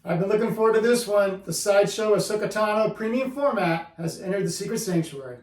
I've been looking forward to this one. The Sideshow Ahsoka Tano premium format has entered the Secret Sanctuary.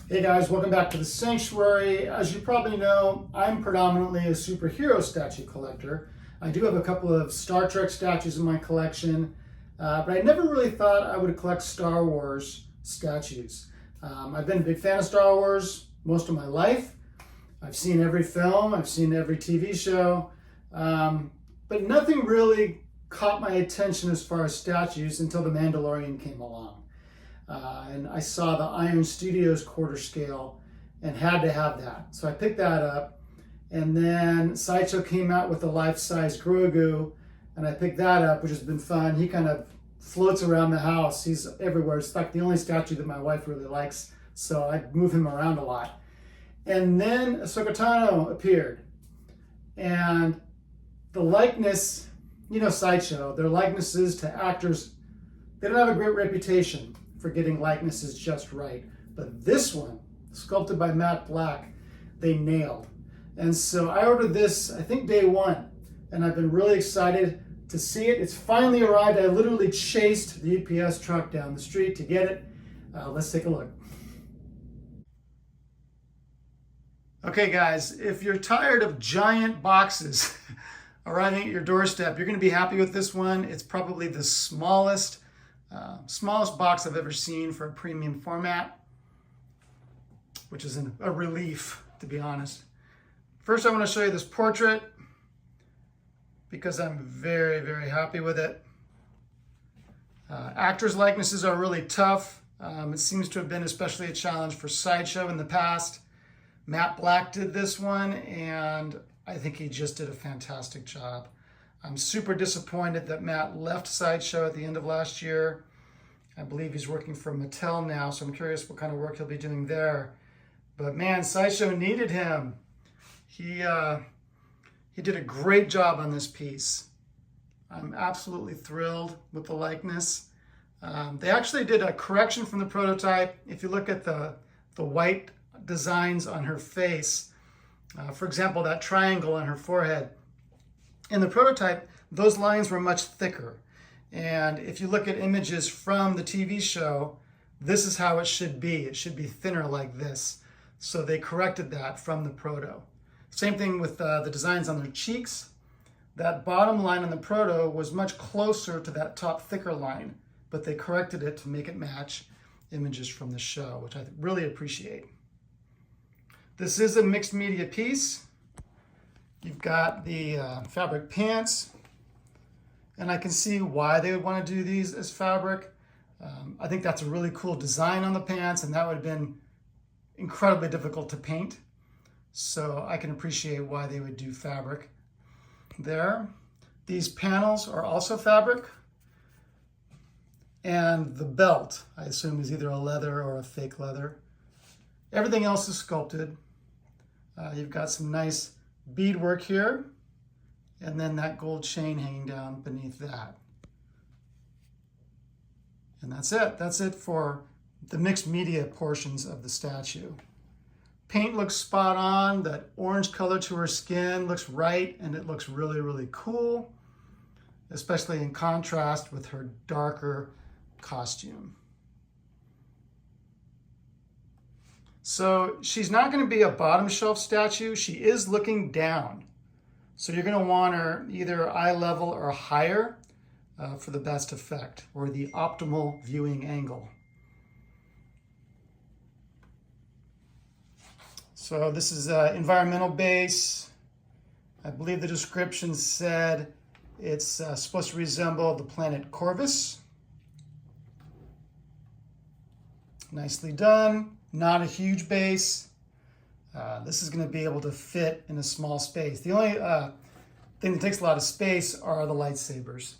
Hey guys, welcome back to the Sanctuary. As you probably know, I'm predominantly a superhero statue collector. I do have a couple of Star Trek statues in my collection, but I never really thought I would collect Star Wars statues. I've been a big fan of Star Wars most of my life. I've seen every film, I've seen every TV show, but nothing really caught my attention as far as statues until The Mandalorian came along. And I saw the Iron Studios quarter scale and had to have that. So I picked that up. And then Sideshow came out with a life-size Grogu, and I picked that up, which has been fun. He kind of floats around the house. He's everywhere. It's like the only statue that my wife really likes, so I move him around a lot. And then Ahsoka Tano appeared. And the likeness, you know, Sideshow, their likenesses to actors, they don't have a great reputation for getting likenesses just right. But this one, sculpted by Matte Black, they nailed. And so I ordered this, I think day one, and I've been really excited to see it. It's finally arrived. I literally chased the UPS truck down the street to get it. Let's take a look. Okay guys, if you're tired of giant boxes arriving at your doorstep, you're gonna be happy with this one. It's probably the smallest box I've ever seen for a premium format, which is a relief, to be honest. First, I want to show you this portrait because I'm very, very happy with it. Actors' likenesses are really tough. It seems to have been especially a challenge for Sideshow in the past. Matte Black did this one, and I think he just did a fantastic job. I'm super disappointed that Matt left Sideshow at the end of last year. I believe he's working for Mattel now, so I'm curious what kind of work he'll be doing there. But man, Sideshow needed him. He did a great job on this piece. I'm absolutely thrilled with the likeness. They actually did a correction from the prototype. If you look at the white designs on her face, for example, that triangle on her forehead, in the prototype, those lines were much thicker. And if you look at images from the TV show, this is how it should be. It should be thinner like this. So they corrected that from the proto. Same thing with the designs on their cheeks. That bottom line on the proto was much closer to that top thicker line, but they corrected it to make it match images from the show, which I really appreciate. This is a mixed media piece. You've got the fabric pants, and I can see why they would want to do these as fabric. I think that's a really cool design on the pants, and that would have been incredibly difficult to paint. So I can appreciate why they would do fabric there. These panels are also fabric. And the belt, I assume, is either a leather or a fake leather. Everything else is sculpted. You've got some nice beadwork here, and then that gold chain hanging down beneath that. And that's it. That's it for the mixed media portions of the statue. Paint looks spot on. That orange color to her skin looks right, and it looks really, really cool, especially in contrast with her darker costume. So she's not going to be a bottom shelf statue. She is looking down. So you're going to want her either eye level or higher for the best effect, or the optimal viewing angle. So this is environmental base. I believe the description said it's supposed to resemble the planet Corvus. Nicely done. Not a huge base. This is going to be able to fit in a small space. The only thing that takes a lot of space are the lightsabers.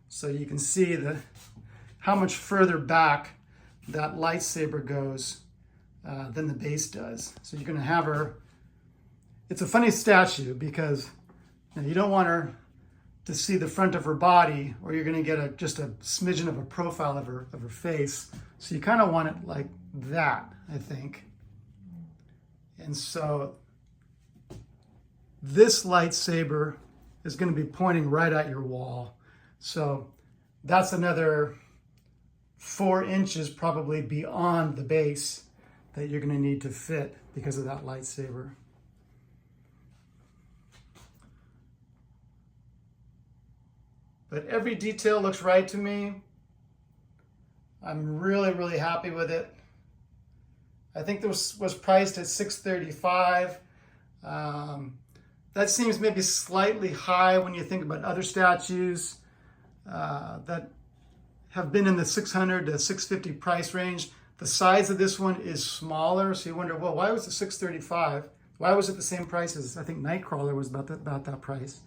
So you can see how much further back that lightsaber goes than the base does. So you're going to have her. It's a funny statue because you don't want her to see the front of her body, or you're going to get just a smidgen of a profile of her face. So you kind of want it like that, I think. And so this lightsaber is going to be pointing right at your wall. So that's another 4 inches probably beyond the base that you're going to need to fit because of that lightsaber. But every detail looks right to me. I'm really, really happy with it. I think this was priced at $635. That seems maybe slightly high when you think about other statues that have been in the $600 to $650 price range. The size of this one is smaller, so you wonder, well, why was it $635? Why was it the same price as, I think, Nightcrawler was about that price?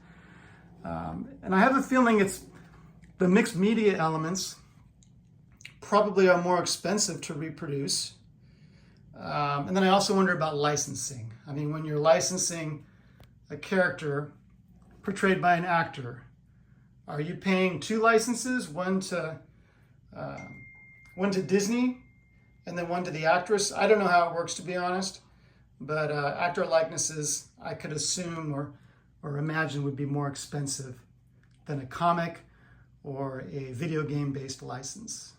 And I have a feeling it's the mixed media elements probably are more expensive to reproduce. And then I also wonder about licensing. I mean, when you're licensing a character portrayed by an actor, are you paying 2 licenses, one to Disney and then one to the actress? I don't know how it works, to be honest, but actor likenesses I could assume or imagine would be more expensive than a comic or a video game based license.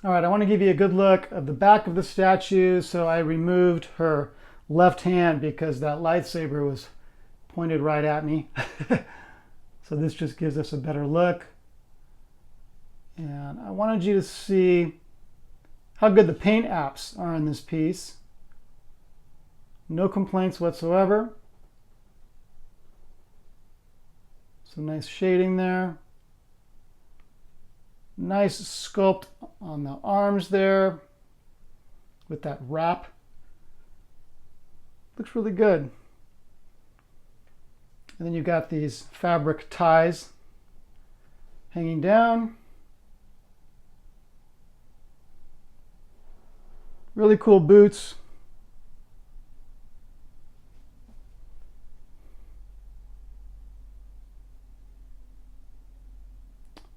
All right, I want to give you a good look of the back of the statue. So I removed her left hand because that lightsaber was pointed right at me. So this just gives us a better look. And I wanted you to see how good the paint apps are on this piece. No complaints whatsoever. Some nice shading there. Nice sculpt on the arms there with that wrap. Looks really good. And then you've got these fabric ties hanging down. Really cool boots.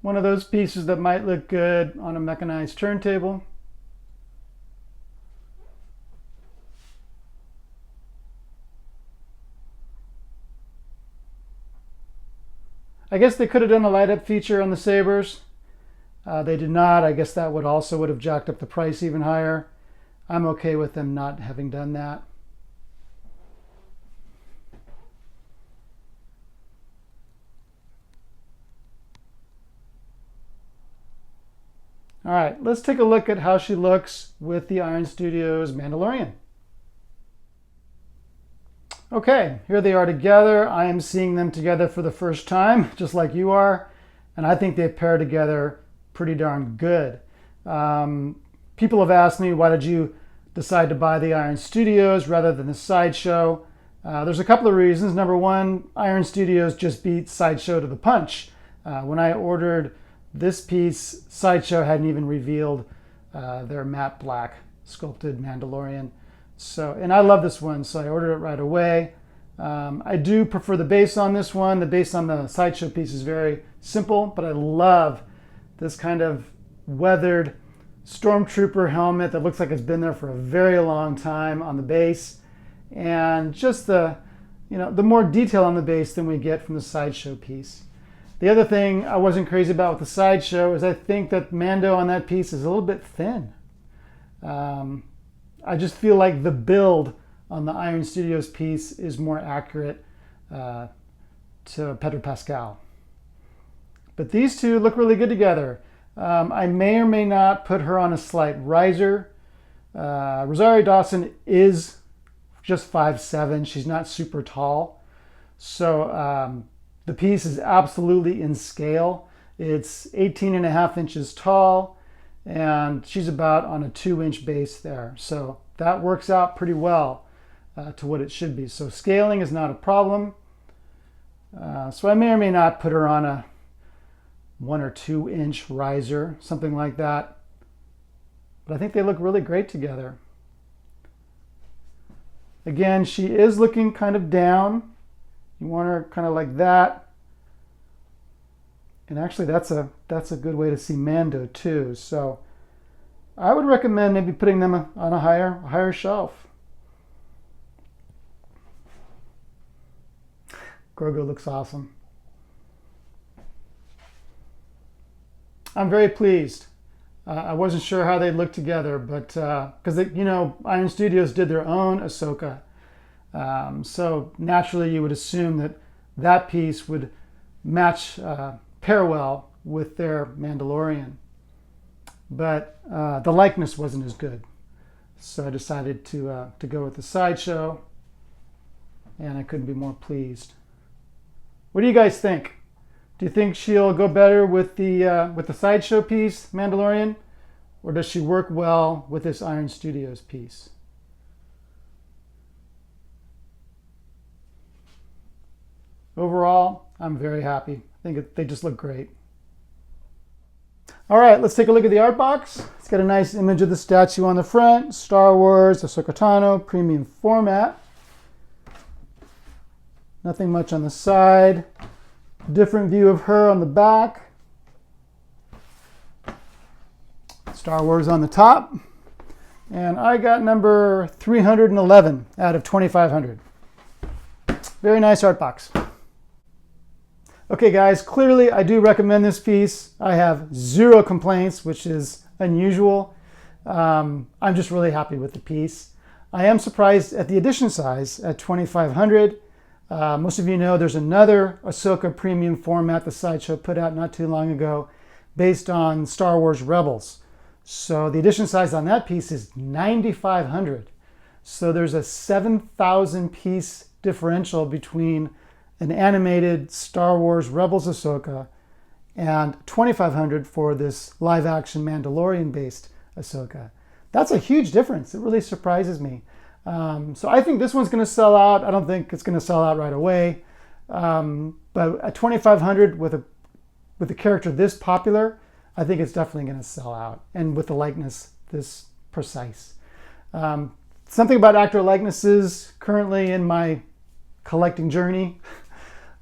One of those pieces that might look good on a mechanized turntable. I guess they could have done a light up feature on the sabers. They did not. I guess that would have jacked up the price even higher. I'm okay with them not having done that. All right, let's take a look at how she looks with the Iron Studios Mandalorian. Okay, here they are together. I am seeing them together for the first time, just like you are, and I think they pair together pretty darn good. People have asked me, why did you decide to buy the Iron Studios rather than the Sideshow? There's a couple of reasons. Number one, Iron Studios just beat Sideshow to the punch. When I ordered this piece, Sideshow hadn't even revealed their matte black sculpted Mandalorian. So, and I love this one, so I ordered it right away. I do prefer the base on this one. The base on the Sideshow piece is very simple, but I love this kind of weathered stormtrooper helmet that looks like it's been there for a very long time on the base. And just the more detail on the base than we get from the Sideshow piece. The other thing I wasn't crazy about with the Sideshow is I think that Mando on that piece is a little bit thin. I just feel like the build on the Iron Studios piece is more accurate to Pedro Pascal. But these two look really good together. I may or may not put her on a slight riser. Rosario Dawson is just 5'7". She's not super tall. So the piece is absolutely in scale. It's 18.5 inches tall, and she's about on a 2-inch base there. So that works out pretty well to what it should be. So scaling is not a problem. So I may or may not put her on a 1 or 2 inch riser, something like that. But I think they look really great together. Again, she is looking kind of down. You want her kind of like that. And actually that's a good way to see Mando too. So I would recommend maybe putting them on a higher shelf. Grogu looks awesome. I'm very pleased. I wasn't sure how they'd look together, but because Iron Studios did their own Ahsoka, so naturally you would assume that that piece would match, pair well with their Mandalorian. But the likeness wasn't as good, so I decided to go with the Sideshow, and I couldn't be more pleased. What do you guys think? Do you think she'll go better with the Sideshow piece, Mandalorian, or does she work well with this Iron Studios piece? Overall, I'm very happy. I think they just look great. All right, let's take a look at the art box. It's got a nice image of the statue on the front. Star Wars, Ahsoka Tano, premium format. Nothing much on the side. Different view of her on the back. Star Wars on the top. And I got number 311 out of 2,500. Very nice art box. Okay guys, clearly I do recommend this piece. I have zero complaints, which is unusual. I'm just really happy with the piece. I am surprised at the edition size at 2,500. Most of you know there's another Ahsoka premium format the Sideshow put out not too long ago based on Star Wars Rebels. So the edition size on that piece is 9,500. So there's a 7,000 piece differential between an animated Star Wars Rebels Ahsoka and 2,500 for this live action Mandalorian based Ahsoka. That's a huge difference. It really surprises me. So I think this one's going to sell out. I don't think it's going to sell out right away. But at 2,500 with a character this popular, I think it's definitely going to sell out. And with the likeness this precise. Something about actor likenesses currently in my collecting journey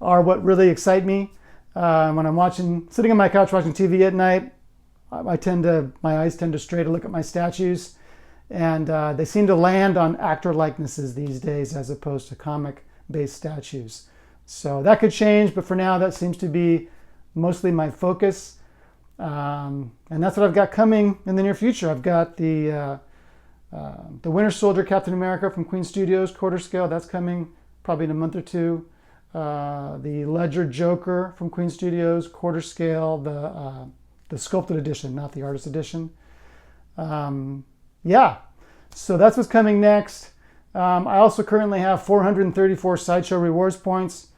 are what really excite me. When I'm sitting on my couch watching TV at night, my eyes tend to stray to look at my statues. And they seem to land on actor likenesses these days as opposed to comic-based statues. So that could change, but for now that seems to be mostly my focus. And that's what I've got coming in the near future. I've got the Winter Soldier Captain America from Queen Studios, quarter scale. That's coming probably in a month or two. The Ledger Joker from Queen Studios, quarter scale, the sculpted edition, not the artist edition. Yeah, so that's what's coming next. I also currently have 434 Sideshow rewards points,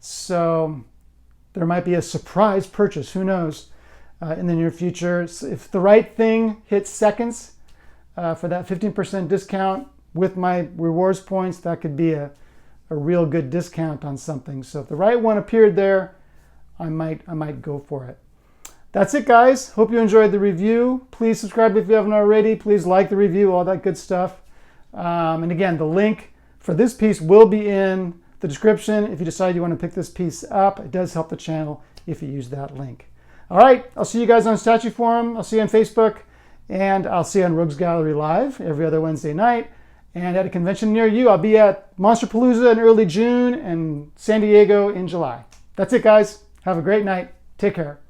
so there might be a surprise purchase, who knows, in the near future. So if the right thing hits seconds for that 15% discount with my rewards points, that could be a real good discount on something. So if the right one appeared there, I might go for it. That's it, guys. Hope you enjoyed the review. Please subscribe if you haven't already. Please like the review, all that good stuff. And again, the link for this piece will be in the description. If you decide you want to pick this piece up, it does help the channel if you use that link. All right, I'll see you guys on Statue Forum. I'll see you on Facebook, and I'll see you on Rogues Gallery Live every other Wednesday night. And at a convention near you, I'll be at Monsterpalooza in early June and San Diego in July. That's it, guys. Have a great night. Take care.